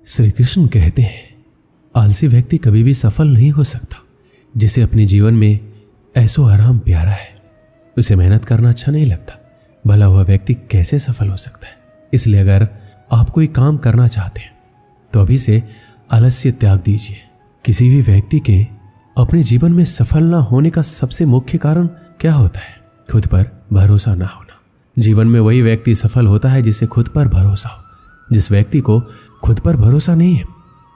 श्री कृष्ण कहते हैं, आलसी व्यक्ति कभी भी सफल नहीं हो सकता। जिसे अपने जीवन में ऐसो आराम प्यारा है, उसे मेहनत करना अच्छा नहीं लगता, भला हुआ व्यक्ति कैसे सफल हो सकता है। इसलिए अगर आप कोई काम करना चाहते हैं तो अभी से आलस्य त्याग दीजिए। किसी भी व्यक्ति के अपने जीवन में सफल ना होने का सबसे मुख्य कारण क्या होता है? खुद पर भरोसा ना होना। जीवन में वही व्यक्ति सफल होता है जिसे खुद पर भरोसा हो। जिस व्यक्ति को खुद पर भरोसा नहीं है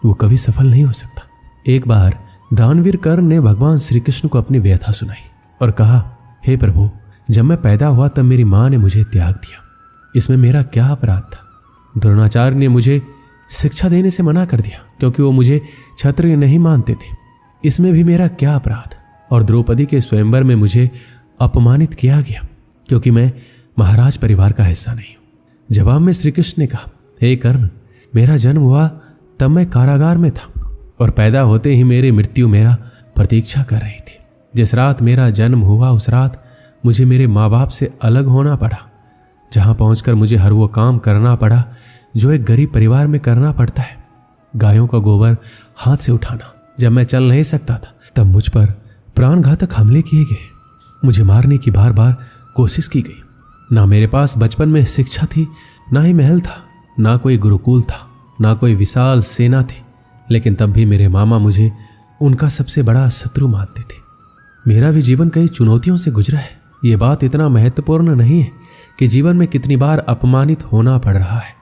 वो कभी सफल नहीं हो सकता। एक बार दानवीर कर्ण ने भगवान श्री कृष्ण को अपनी व्यथा सुनाई और कहा, हे प्रभु, जब मैं पैदा हुआ तब मेरी माँ ने मुझे त्याग दिया। इसमें मेरा क्या अपराध था? द्रोणाचार्य ने मुझे शिक्षा देने से मना कर दिया क्योंकि वो मुझे क्षत्रिय नहीं मानते थे। इसमें भी मेरा क्या अपराध? और द्रौपदी के स्वयंवर में मुझे अपमानित किया गया क्योंकि मैं महाराज परिवार का हिस्सा नहीं हूं। जवाब में श्री कृष्ण ने कहा, हे कर्ण, मेरा जन्म हुआ तब मैं कारागार में था और पैदा होते ही मेरी मृत्यु मेरा प्रतीक्षा कर रही थी। जिस रात मेरा जन्म हुआ उस रात मुझे मेरे माँ बाप से अलग होना पड़ा, जहां पहुंचकर मुझे हर वो काम करना पड़ा जो एक गरीब परिवार में करना पड़ता है। गायों का गोबर हाथ से उठाना। जब मैं चल नहीं सकता था तब मुझ पर प्राणघातक हमले किए गए। मुझे मारने की बार बार कोशिश की गई। ना मेरे पास बचपन में शिक्षा थी, ना ही महल था, ना कोई गुरुकुल था, ना कोई विशाल सेना थी, लेकिन तब भी मेरे मामा मुझे उनका सबसे बड़ा शत्रु मानते थे। मेरा भी जीवन कई चुनौतियों से गुजरा है। ये बात इतना महत्वपूर्ण नहीं है कि जीवन में कितनी बार अपमानित होना पड़ रहा है,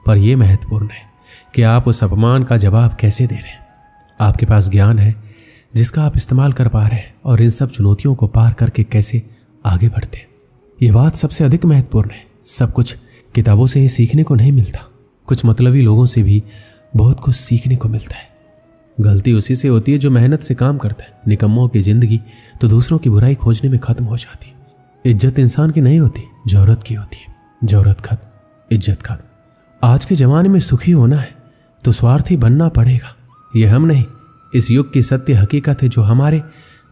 पर यह महत्वपूर्ण है कि आप उस अपमान का जवाब कैसे दे रहे हैं। आपके पास ज्ञान है जिसका आप इस्तेमाल कर पा रहे हैं और इन सब चुनौतियों को पार करके कैसे आगे बढ़ते हैं। ये बात सबसे अधिक महत्वपूर्ण है। सब कुछ किताबों से ही सीखने को नहीं मिलता, कुछ मतलबी लोगों से भी बहुत कुछ सीखने को मिलता है। गलती उसी से होती है जो मेहनत से काम करता है। निकम्मों की जिंदगी तो दूसरों की बुराई खोजने में खत्म हो जाती है। इज्जत इंसान की नहीं होती, जरूरत की होती है। जरूरत खत्म, इज्जत खत्म। आज के जमाने में सुखी होना है तो स्वार्थी बनना पड़ेगा। यह हम नहीं, इस युग की सत्य हकीकत है जो हमारे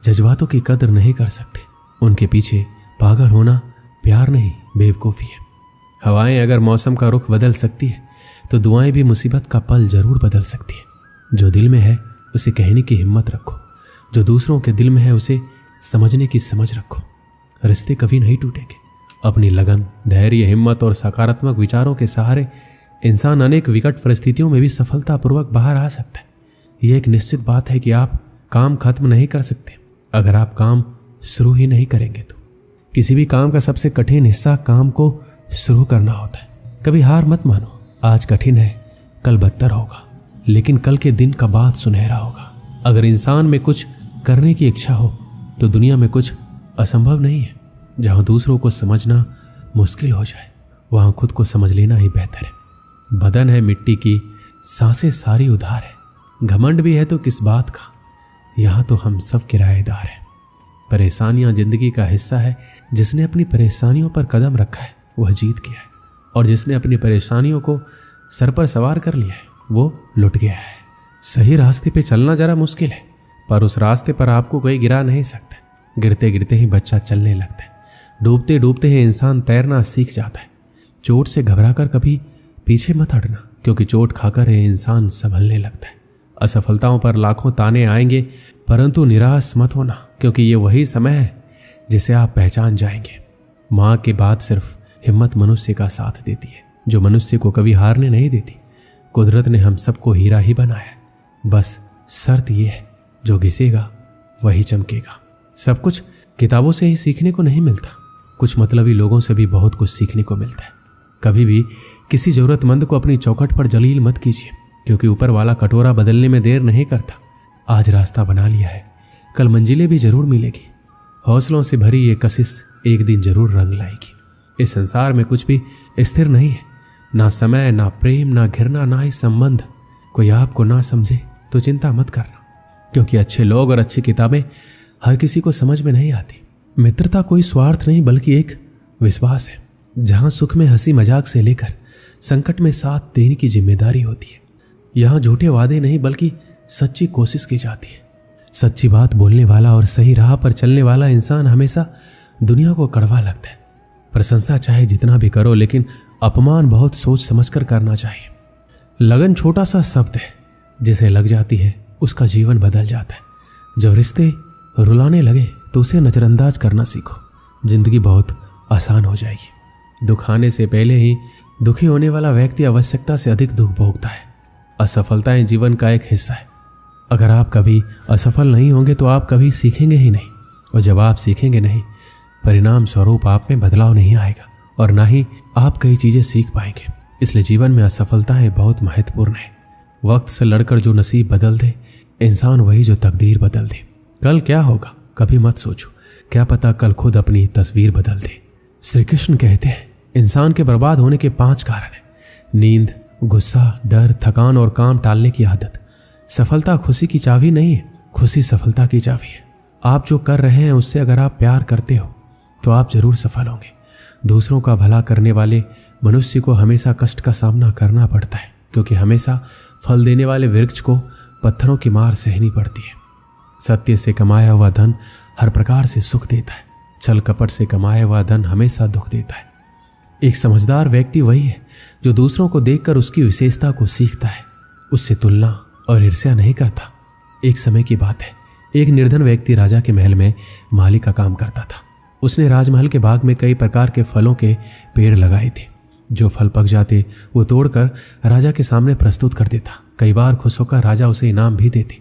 जज्बातों की कदर नहीं कर सकते। उनके पीछे पागल होना प्यार नहीं, बेवकूफ़ी है। हवाएं अगर मौसम का रुख बदल सकती है तो दुआएं भी मुसीबत का पल जरूर बदल सकती है। जो दिल में है उसे कहने की हिम्मत रखो, जो दूसरों के दिल में है उसे समझने की समझ रखो। रिश्ते कभी नहीं टूटेंगे। अपनी लगन, धैर्य, हिम्मत और सकारात्मक विचारों के सहारे इंसान अनेक विकट परिस्थितियों में भी सफलतापूर्वक बाहर आ सकता है। यह एक निश्चित बात है कि आप काम खत्म नहीं कर सकते अगर आप काम शुरू ही नहीं करेंगे तो। किसी भी काम का सबसे कठिन हिस्सा काम को शुरू करना होता है। कभी हार मत मानो। आज कठिन है, कल बदतर होगा, लेकिन कल के दिन का बाद सुनहरा होगा। अगर इंसान में कुछ करने की इच्छा हो तो दुनिया में कुछ असंभव नहीं है। जहां दूसरों को समझना मुश्किल हो जाए वहां खुद को समझ लेना ही बेहतर है। बदन है मिट्टी की, सांसें सारी उधार है। घमंड भी है तो किस बात का, यहां तो हम सब किराएदार हैं। परेशानियां जिंदगी का हिस्सा है। जिसने अपनी परेशानियों पर कदम रखा है वह जीत गया है, और जिसने अपनी परेशानियों को सर पर सवार कर लिया है वो लुट गया है। सही रास्ते पे चलना जरा मुश्किल है, पर उस रास्ते पर आपको कोई गिरा नहीं सकता। गिरते गिरते ही बच्चा चलने लगता है। डूबते डूबते ही इंसान तैरना सीख जाता है। चोट से घबराकर कभी पीछे मत हटना, क्योंकि चोट खाकर ये इंसान संभलने लगता है। असफलताओं पर लाखों ताने आएंगे, परंतु निराश मत होना, क्योंकि ये वही समय है जिसे आप पहचान जाएंगे। माँ के बाद सिर्फ हिम्मत मनुष्य का साथ देती है, जो मनुष्य को कभी हारने नहीं देती। कुदरत ने हम सबको हीरा ही बनाया, बस शर्त यह है जो घिसेगा वही चमकेगा। सब कुछ किताबों से ही सीखने को नहीं मिलता, कुछ मतलबी लोगों से भी बहुत कुछ सीखने को मिलता है। कभी भी किसी जरूरतमंद को अपनी चौखट पर जलील मत कीजिए, क्योंकि ऊपर वाला कटोरा बदलने में देर नहीं करता। आज रास्ता बना लिया है, कल मंजिलें भी जरूर मिलेगी। हौसलों से भरी ये कशिश एक दिन जरूर रंग लाएगी। इस संसार में कुछ भी स्थिर नहीं है, ना समय, ना प्रेम, ना घृणा, ना ही संबंध। कोई आपको ना समझे तो चिंता मत करना, क्योंकि अच्छे लोग और अच्छी किताबें हर किसी को समझ में नहीं आती। मित्रता कोई स्वार्थ नहीं बल्कि एक विश्वास है, जहां सुख में हंसी मजाक से लेकर संकट में साथ देने की जिम्मेदारी होती है। यहाँ झूठे वादे नहीं बल्कि सच्ची कोशिश की जाती है। सच्ची बात बोलने वाला और सही राह पर चलने वाला इंसान हमेशा दुनिया को कड़वा लगता है। प्रशंसा चाहे जितना भी करो, लेकिन अपमान बहुत सोच समझकर करना चाहिए। लगन छोटा सा शब्द है, जिसे लग जाती है उसका जीवन बदल जाता है। जब रिश्ते रुलाने लगे तो उसे नज़रअंदाज करना सीखो, जिंदगी बहुत आसान हो जाएगी। दुख आने से पहले ही दुखी होने वाला व्यक्ति आवश्यकता से अधिक दुख भोगता है। असफलताएं जीवन का एक हिस्सा है। अगर आप कभी असफल नहीं होंगे तो आप कभी सीखेंगे ही नहीं, और जब आप सीखेंगे नहीं, परिणाम स्वरूप आप में बदलाव नहीं आएगा और ना ही आप कई चीज़ें सीख पाएंगे। इसलिए जीवन में असफलताएं बहुत महत्वपूर्ण है। वक्त से लड़कर जो नसीब बदल दे, इंसान वही जो तकदीर बदल दे। कल क्या होगा कभी मत सोचो, क्या पता कल खुद अपनी तस्वीर बदल दे। श्री कृष्ण कहते हैं इंसान के बर्बाद होने के 5 कारण हैं: नींद, गुस्सा, डर, थकान और काम टालने की आदत। सफलता खुशी की चाबी नहीं है, खुशी सफलता की चाबी है। आप जो कर रहे हैं उससे अगर आप प्यार करते हो तो आप जरूर सफल होंगे। दूसरों का भला करने वाले मनुष्य को हमेशा कष्ट का सामना करना पड़ता है, क्योंकि हमेशा फल देने वाले वृक्ष को पत्थरों की मार सहनी पड़ती है। सत्य से कमाया हुआ धन हर प्रकार से सुख देता है, छल कपट से कमाया हुआ धन हमेशा दुख देता है। एक समझदार व्यक्ति वही है जो दूसरों को देखकर उसकी विशेषता को सीखता है, उससे तुलना और ईर्ष्या नहीं करता। एक समय की बात है, एक निर्धन व्यक्ति राजा के महल में माली का काम करता था। उसने राजमहल के बाग में कई प्रकार के फलों के पेड़ लगाए थे। जो फल पक जाते वो तोड़कर राजा के सामने प्रस्तुत कर देता। कई बार खुश होकर राजा उसे इनाम भी देते।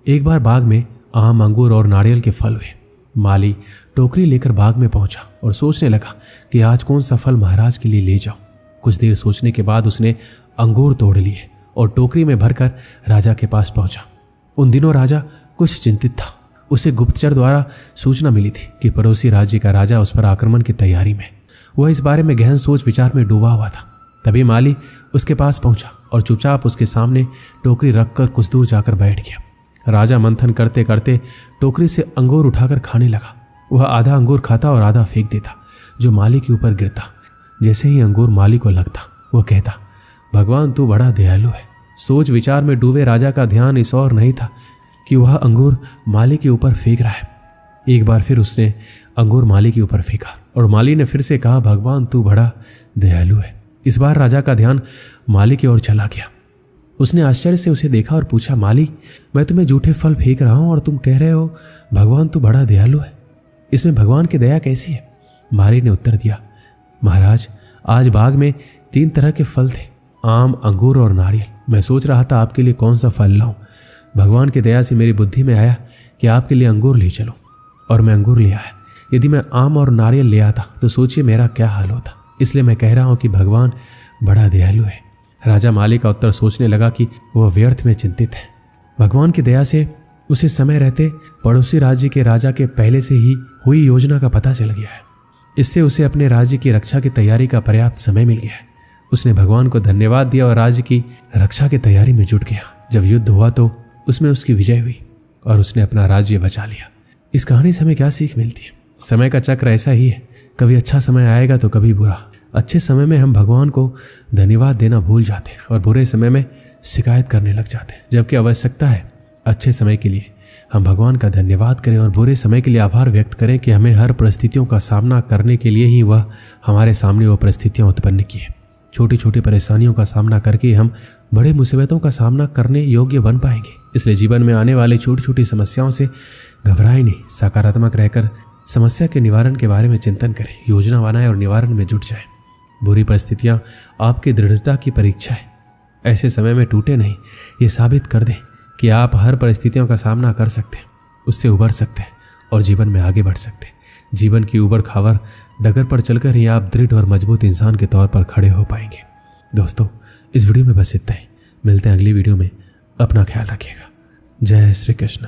एक बार बाग में आम, अंगूर और नारियल के फल हुए। माली टोकरी लेकर बाग में पहुंचा और सोचने लगा कि आज कौन सा फल महाराज के लिए ले जाऊं। कुछ देर सोचने के बाद उसने अंगूर तोड़ लिए और टोकरी में भरकर राजा के पास पहुंचा। उन दिनों राजा कुछ चिंतित था। उसे गुप्तचर द्वारा सूचना मिली थी कि पड़ोसी राज्य का राजा उस पर आक्रमण की तैयारी में। वह इस बारे में गहन सोच विचार में डूबा हुआ था। तभी माली उसके पास पहुंचा और चुपचाप उसके सामने टोकरी रखकर कुछ दूर जाकर बैठ गया। राजा मंथन करते करते टोकरी से अंगूर उठाकर खाने लगा। वह आधा अंगूर खाता और आधा फेंक देता, जो माली के ऊपर गिरता। जैसे ही अंगूर माली को लगता, वह कहता, भगवान तू बड़ा दयालु है। सोच विचार में डूबे राजा का ध्यान इस और नहीं था कि वह अंगूर माली के ऊपर फेंक रहा है। एक बार फिर उसने अंगूर माली के ऊपर फेंका और माली ने फिर से कहा, भगवान तू बड़ा दयालु है। इस बार राजा का ध्यान माली की ओर चला गया। उसने आश्चर्य से उसे देखा और पूछा, माली, मैं तुम्हें जूठे फल फेंक रहा हूं और तुम कह रहे हो भगवान तू बड़ा दयालु है। इसमें भगवान की दया कैसी है? माली ने उत्तर दिया, महाराज, आज बाग में 3 तरह के फल थे, आम, अंगूर और नारियल। मैं सोच रहा था आपके लिए कौन सा फल लाऊं। भगवान की दया से मेरी बुद्धि में आया कि आपके लिए अंगूर ले चलो, और मैं अंगूर ले आया। यदि मैं आम और नारियल ले आता तो सोचिए मेरा क्या हाल होता। इसलिए मैं कह रहा हूं कि भगवान बड़ा दयालु है। राजा माली का उत्तर सोचने लगा कि वह व्यर्थ में चिंतित है। भगवान की दया से उसे समय रहते पड़ोसी राज्य के राजा के पहले से ही हुई योजना का पता चल गया है। इससे उसे अपने राज्य की रक्षा की तैयारी का पर्याप्त समय मिल गया है। उसने भगवान को धन्यवाद दिया और राज्य की रक्षा की तैयारी में जुट गया। जब युद्ध हुआ तो उसमें उसकी विजय हुई और उसने अपना राज्य बचा लिया। इस कहानी से हमें क्या सीख मिलती है? समय का चक्र ऐसा ही है, कभी अच्छा समय आएगा तो कभी बुरा। अच्छे समय में हम भगवान को धन्यवाद देना भूल जाते हैं और बुरे समय में शिकायत करने लग जाते हैं, जबकि आवश्यकता है अच्छे समय के लिए हम भगवान का धन्यवाद करें और बुरे समय के लिए आभार व्यक्त करें कि हमें हर परिस्थितियों का सामना करने के लिए ही वह हमारे सामने वो परिस्थितियाँ उत्पन्न की है। छोटी छोटी परेशानियों का सामना करके हम बड़े मुसीबतों का सामना करने योग्य बन पाएंगे। इसलिए जीवन में आने वाली छोटी छोटी समस्याओं से घबराएं नहीं, सकारात्मक रहकर समस्या के निवारण के बारे में चिंतन करें, योजना बनाएं और निवारण में जुट जाएं। बुरी परिस्थितियां आपकी दृढ़ता की परीक्षा है। ऐसे समय में टूटे नहीं, ये साबित कर दें कि आप हर परिस्थितियों का सामना कर सकते हैं, उससे उबर सकते हैं और जीवन में आगे बढ़ सकते हैं। जीवन की उबड़ खाबड़ डगर पर चलकर ही आप दृढ़ और मजबूत इंसान के तौर पर खड़े हो पाएंगे। दोस्तों, इस वीडियो में बस इतना ही। मिलते हैं अगली वीडियो में। अपना ख्याल रखिएगा। जय श्री कृष्ण।